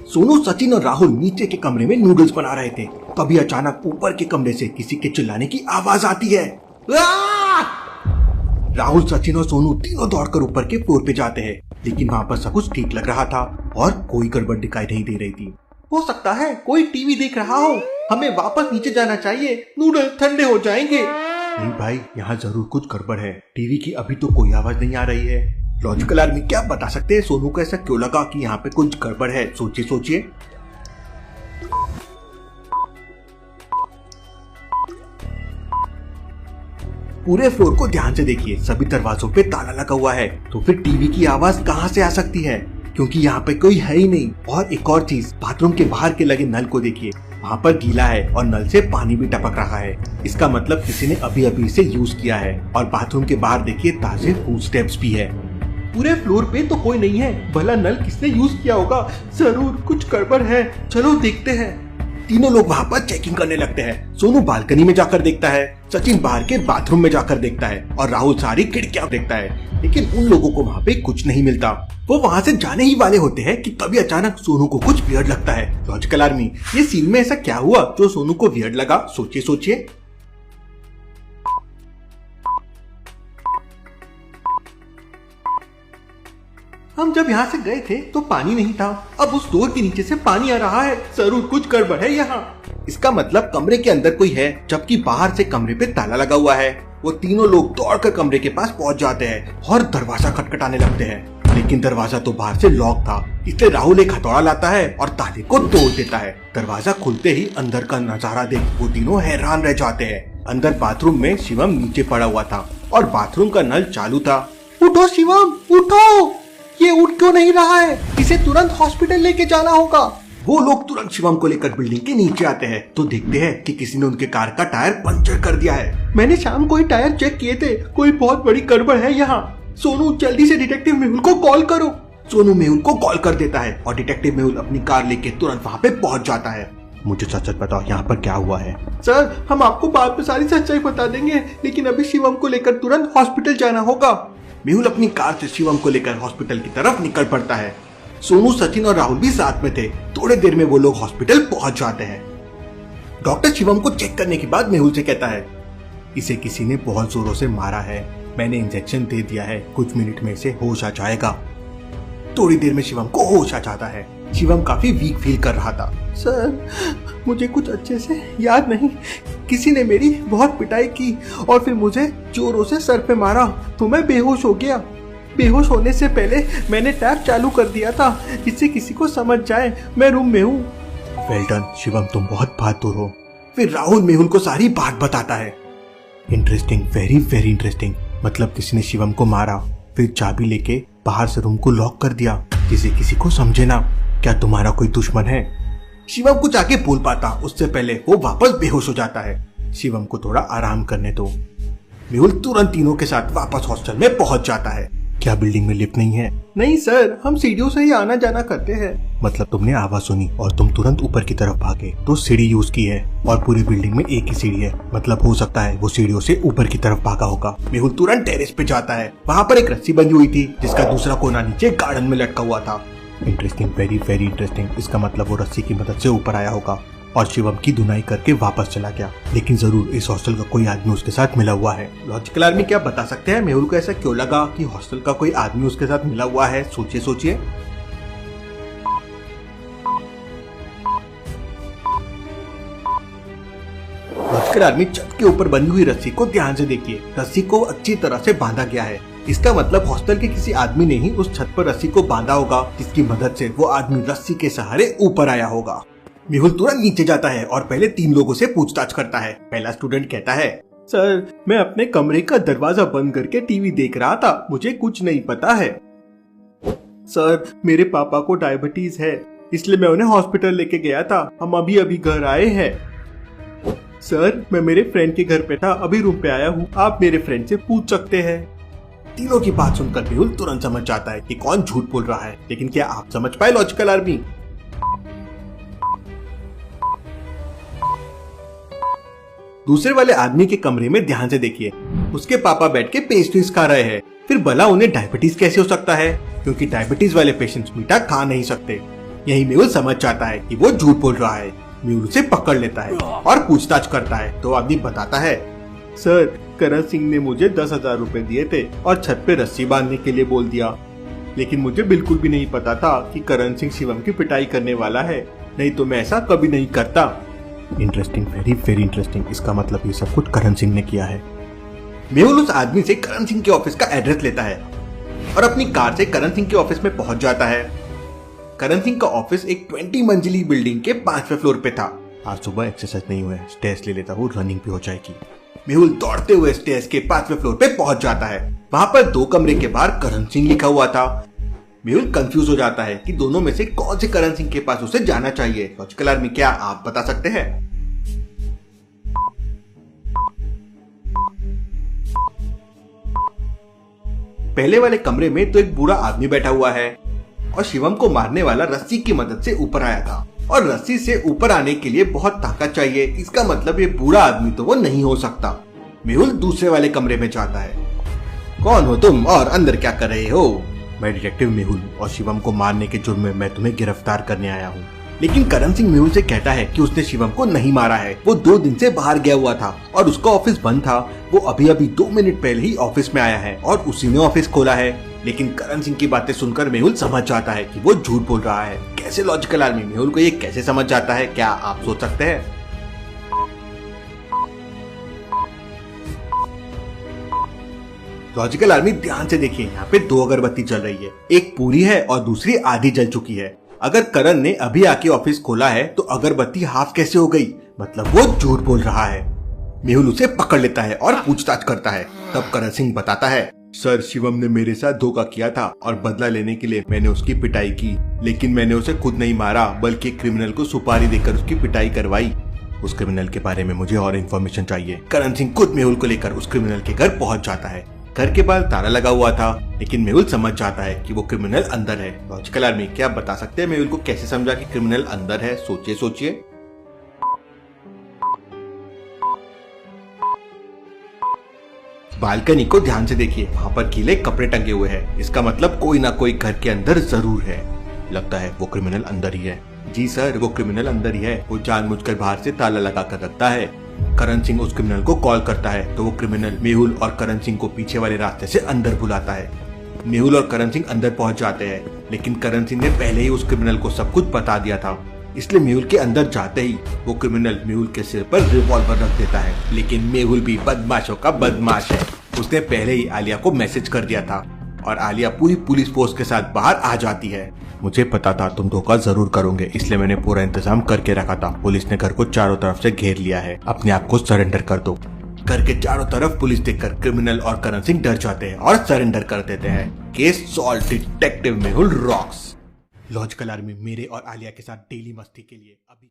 सोनू, सचिन और राहुल नीचे के कमरे में नूडल्स बना रहे थे। तभी अचानक ऊपर के कमरे से किसी के चिल्लाने की आवाज आती है। राहुल, सचिन और सोनू तीनों दौड़कर ऊपर के फ्लोर पे जाते हैं, लेकिन वहाँ पर सब कुछ ठीक लग रहा था और कोई गड़बड़ दिखाई नहीं दे रही थी। हो सकता है कोई टीवी देख रहा हो, हमें वापस नीचे जाना चाहिए, नूडल्स ठंडे हो जाएंगे। नहीं भाई, यहाँ जरूर कुछ गड़बड़ है। टीवी की अभी तो कोई आवाज नहीं आ रही है। लॉजिकल आर्मी, क्या बता सकते हैं सोनू को ऐसा क्यों लगा कि यहाँ पे कुछ गड़बड़ है? सोचिए सोचिए। पूरे फ्लोर को ध्यान से देखिए, सभी दरवाजों पे ताला लगा हुआ है। तो फिर टीवी की आवाज कहाँ से आ सकती है? क्योंकि यहाँ पे कोई है ही नहीं। और एक और चीज, बाथरूम के बाहर के लगे नल को देखिए, वहाँ पर गीला है और नल से पानी भी टपक रहा है। इसका मतलब किसी ने अभी अभी इसे यूज किया है। और बाथरूम के बाहर देखिए ताजे फूड स्टेप्स भी है। पूरे फ्लोर पे तो कोई नहीं है, भला नल किसने यूज किया होगा? जरूर कुछ गड़बड़ है, चलो देखते हैं। तीनों लोग वहाँ पर चेकिंग करने लगते हैं। सोनू बालकनी में जाकर देखता है, सचिन बाहर के बाथरूम में जाकर देखता है और राहुल सारी खिड़कियां देखता है, लेकिन उन लोगों को वहाँ पे कुछ नहीं मिलता। वो वहाँ से जाने ही वाले होते हैं कि तभी अचानक सोनू को कुछ वियर्ड लगता है। लॉजिकल आर्मी, ये सीन में ऐसा क्या हुआ जो सोनू को वियर्ड लगा? सोचिए सोचिए। हम जब यहाँ से गए थे तो पानी नहीं था, अब उस डोर के नीचे से पानी आ रहा है। जरूर कुछ गड़बड़ है यहाँ। इसका मतलब कमरे के अंदर कोई है, जबकि बाहर से कमरे पे ताला लगा हुआ है। वो तीनों लोग दौड़कर कमरे के पास पहुँच जाते हैं और दरवाजा खटखटाने लगते हैं, लेकिन दरवाजा तो बाहर से लॉक था। इसलिए राहुल एक हथौड़ा लाता है और ताले को तोड़ देता है। दरवाजा खुलते ही अंदर का नजारा देख वो तीनों हैरान रह जाते हैं। अंदर बाथरूम में शिवम नीचे पड़ा हुआ था और बाथरूम का नल चालू था। उठो शिवम, उठो, ये उठ क्यों नहीं रहा है? इसे तुरंत हॉस्पिटल लेके जाना होगा। वो लोग तुरंत शिवम को लेकर बिल्डिंग के नीचे आते हैं तो देखते हैं कि किसी ने उनके कार का टायर पंचर कर दिया है। मैंने शाम को ही टायर चेक किए थे, कोई बहुत बड़ी गड़बड़ है यहाँ। सोनू, जल्दी से डिटेक्टिव मेहुल को कॉल करो। सोनू मेहुल को कॉल कर देता है और डिटेक्टिव मेहुल अपनी कार लेके तुरंत वहाँ पे पहुँच जाता है। मुझे सच बताओ, यहाँ पर क्या हुआ है? सर, हम आपको बाद में सारी सच्चाई बता देंगे, लेकिन अभी शिवम को लेकर तुरंत हॉस्पिटल जाना होगा। मेहुल अपनी कार से शिवम को लेकर हॉस्पिटल की तरफ निकल पड़ता है। सोनू, सचिन और राहुल भी साथ में थे। थोड़ी देर में वो लोग हॉस्पिटल पहुंच जाते हैं। डॉक्टर शिवम को चेक करने के बाद मेहुल से कहता है, इसे किसी ने बहुत जोरों से मारा है, मैंने इंजेक्शन दे दिया है, कुछ मिनट में इसे होश आ जाएगा। थोड़ी देर में शिवम को होश आ जाता है। शिवम काफी वीक फील कर रहा था। सर, मुझे कुछ अच्छे से याद नहीं, किसी ने मेरी बहुत पिटाई की और फिर मुझे जोरों से सर पे मारा तो मैं बेहोश हो गया। बेहोश होने से पहले मैंने टैप चालू कर दिया था, जिससे किसी को समझ जाए मैं रूम में हूँ। वेल डन शिवम, तुम बहुत बहादुर हो। फिर राहुल मेहुल को सारी बात बताता है। Interesting, very very interesting. मतलब किसी ने शिवम को मारा, फिर चाबी लेके बाहर से रूम को लॉक कर दिया, जिसे किसी को समझे ना। क्या तुम्हारा कोई दुश्मन है? शिवम कुछ आगे बोल पाता उससे पहले वो वापस बेहोश हो जाता है। शिवम को थोड़ा आराम करने दो। मेहुल तुरंत तीनों के साथ वापस हॉस्टल में पहुंच जाता है। क्या बिल्डिंग में लिफ्ट नहीं है? नहीं सर, हम सीढ़ियों से ही आना जाना करते हैं। मतलब तुमने आवाज सुनी और तुम तुरंत ऊपर की तरफ भागे तो सीढ़ी यूज की है, और पूरी बिल्डिंग में एक ही सीढ़ी है। मतलब हो सकता है वो सीढ़ियों से ऊपर की तरफ भागा होगा। मेहुल तुरंत टेरेस पे जाता है। वहाँ पर एक रस्सी बंधी हुई थी जिसका दूसरा कोना नीचे गार्डन में लटका हुआ था। Interesting, very very interesting. इसका मतलब वो रस्सी की मदद से ऊपर आया होगा और शिवम की धुनाई करके वापस चला गया। लेकिन जरूर इस हॉस्टल का कोई आदमी उसके साथ मिला हुआ है। लॉजिकल आर्मी, क्या बता सकते हैं मेहुल को ऐसा क्यों लगा कि हॉस्टल का कोई आदमी उसके साथ मिला हुआ है? सोचिए सोचिए। लॉजिकल आर्मी, छत के ऊपर बंधी हुई रस्सी को ध्यान से देखिए। रस्सी को अच्छी तरह से बांधा गया है। इसका मतलब हॉस्टल के किसी आदमी ने ही उस छत पर रस्सी को बांधा होगा, जिसकी मदद से वो आदमी रस्सी के सहारे ऊपर आया होगा। मेहुल तुरंत नीचे जाता है और पहले 3 लोगों से पूछताछ करता है। पहला स्टूडेंट कहता है, सर, मैं अपने कमरे का दरवाजा बंद करके टीवी देख रहा था, मुझे कुछ नहीं पता है। सर, मेरे पापा को डायबिटीज है, इसलिए मैं उन्हें हॉस्पिटल लेके गया था, हम अभी अभी घर आए हैं। सर, मैं मेरे फ्रेंड के घर पे था, अभी रूम पे आया हूँ, आप मेरे फ्रेंड से पूछ सकते हैं। तीनों की बात सुनकर मेहुल तुरंत समझ जाता है कि कौन झूठ बोल रहा है। लेकिन क्या आप समझ पाए लॉजिकल आर्मी? दूसरे वाले आदमी के कमरे में ध्यान से देखिए। उसके पापा बैठ के पेस्ट्रीज खा रहे हैं। फिर भला उन्हें डायबिटीज कैसे हो सकता है? क्योंकि डायबिटीज वाले पेशेंट्स मीठा खा नहीं सकते। यही मेहुल समझ जाता है कि वो झूठ बोल रहा है। मेहुल उसे पकड़ लेता है और पूछताछ करता है तो आदमी बताता है, सर करण सिंह ने मुझे 10,000 रुपए दिए थे और छत पे रस्सी बांधने के लिए बोल दिया, लेकिन मुझे बिल्कुल भी नहीं पता था कि करण सिंह शिवम की पिटाई करने वाला है, नहीं तो मैं ऐसा कभी नहीं करता। Interesting, very very interesting. इसका मतलब ये सब कुछ करण सिंह ने किया है। मेहुल उस आदमी से करण सिंह के ऑफिस का एड्रेस लेता है और अपनी कार से करण सिंह के ऑफिस में पहुंच जाता है। करण सिंह का ऑफिस एक 20 मंजिली बिल्डिंग के 5वें फ्लोर पे था। आज सुबह एक्सरसाइज नहीं हुआ है, स्टेयर्स ले लेता हूँ, रनिंग भी हो जाएगी। मेहुल दौड़ते हुए स्टेयर्स के 5वें फ्लोर पे पहुंच जाता है। वहां पर 2 कमरे के बाहर करण सिंह लिखा हुआ था। मेहुल कंफ्यूज हो जाता है कि दोनों में से कौन से करण सिंह के पास उसे जाना चाहिए। लॉजिकल आर्मी, क्या आप बता सकते हैं? पहले वाले कमरे में तो एक बूढ़ा आदमी बैठा हुआ है और शिवम को मारने वाला रस्सी की मदद से ऊपर आया था और रस्सी से ऊपर आने के लिए बहुत ताकत चाहिए। इसका मतलब ये बूढ़ा आदमी तो वो नहीं हो सकता। मेहुल दूसरे वाले कमरे में जाता है। कौन हो तुम और अंदर क्या कर रहे हो? मैं डिटेक्टिव मेहुल और शिवम को मारने के जुर्म में मैं तुम्हें गिरफ्तार करने आया हूँ। लेकिन करण सिंह मेहुल से कहता है कि उसने शिवम को नहीं मारा है, वो 2 दिन से बाहर गया हुआ था और उसका ऑफिस बंद था। वो अभी अभी 2 मिनट पहले ही ऑफिस में आया है और उसी ने ऑफिस खोला है। लेकिन करण सिंह की बातें सुनकर मेहुल समझ जाता है कि वो झूठ बोल रहा है। कैसे लॉजिकल आर्मी, मेहुल को ये कैसे समझ जाता है? क्या आप सोच सकते हैं? लॉजिकल आर्मी ध्यान से देखिए, यहाँ पे 2 अगरबत्ती जल रही है, एक पूरी है और दूसरी आधी जल चुकी है। अगर करण ने अभी आके ऑफिस खोला है तो अगरबत्ती हाफ कैसे हो गई? मतलब वो झूठ बोल रहा है। मेहुल उसे पकड़ लेता है और पूछताछ करता है। तब करण सिंह बताता है, सर शिवम ने मेरे साथ धोखा किया था और बदला लेने के लिए मैंने उसकी पिटाई की, लेकिन मैंने उसे खुद नहीं मारा बल्कि क्रिमिनल को सुपारी देकर उसकी पिटाई करवाई। उस क्रिमिनल के बारे में मुझे और इन्फॉर्मेशन चाहिए। करण सिंह खुद मेहुल को लेकर उस क्रिमिनल के घर पहुंच जाता है। घर के बाहर ताला लगा हुआ था, लेकिन मेहुल समझ जाता है कि वो क्रिमिनल अंदर है। लॉजिकल आर्मी, क्या आप बता सकते हैं मेहुल को कैसे समझा कि क्रिमिनल अंदर है? सोचिए सोचिए। बालकनी को ध्यान से देखिए, वहाँ पर गीले कपड़े टंगे हुए हैं। इसका मतलब कोई ना कोई घर के अंदर जरूर है। लगता है वो क्रिमिनल अंदर ही है। जी सर, वो क्रिमिनल अंदर ही है। वो जानबूझकर बाहर से ताला लगा कर रखता है। करण सिंह उस क्रिमिनल को कॉल करता है तो वो क्रिमिनल मेहुल और करण सिंह को पीछे वाले रास्ते से अंदर बुलाता है। मेहुल और करण सिंह अंदर पहुंच जाते हैं, लेकिन करण सिंह ने पहले ही उस क्रिमिनल को सब कुछ बता दिया था। इसलिए मेहुल के अंदर जाते ही वो क्रिमिनल मेहुल के सिर पर रिवॉल्वर रख देता है। लेकिन मेहुल भी बदमाशों का बदमाश है। उसने पहले ही आलिया को मैसेज कर दिया था और आलिया पूरी पुलिस फोर्स के साथ बाहर आ जाती है। मुझे पता था तुम धोखा जरूर करोगे, इसलिए मैंने पूरा इंतजाम करके रखा था। पुलिस ने घर को चारों तरफ से घेर लिया है, अपने आप को सरेंडर कर दो। घर के चारों तरफ पुलिस देखकर क्रिमिनल और करण सिंह डर जाते हैं और सरेंडर कर देते हैं। Case solve, detective Mehul rocks. Logical army, मेरे और आलिया के साथ डेली मस्ती के लिए अभी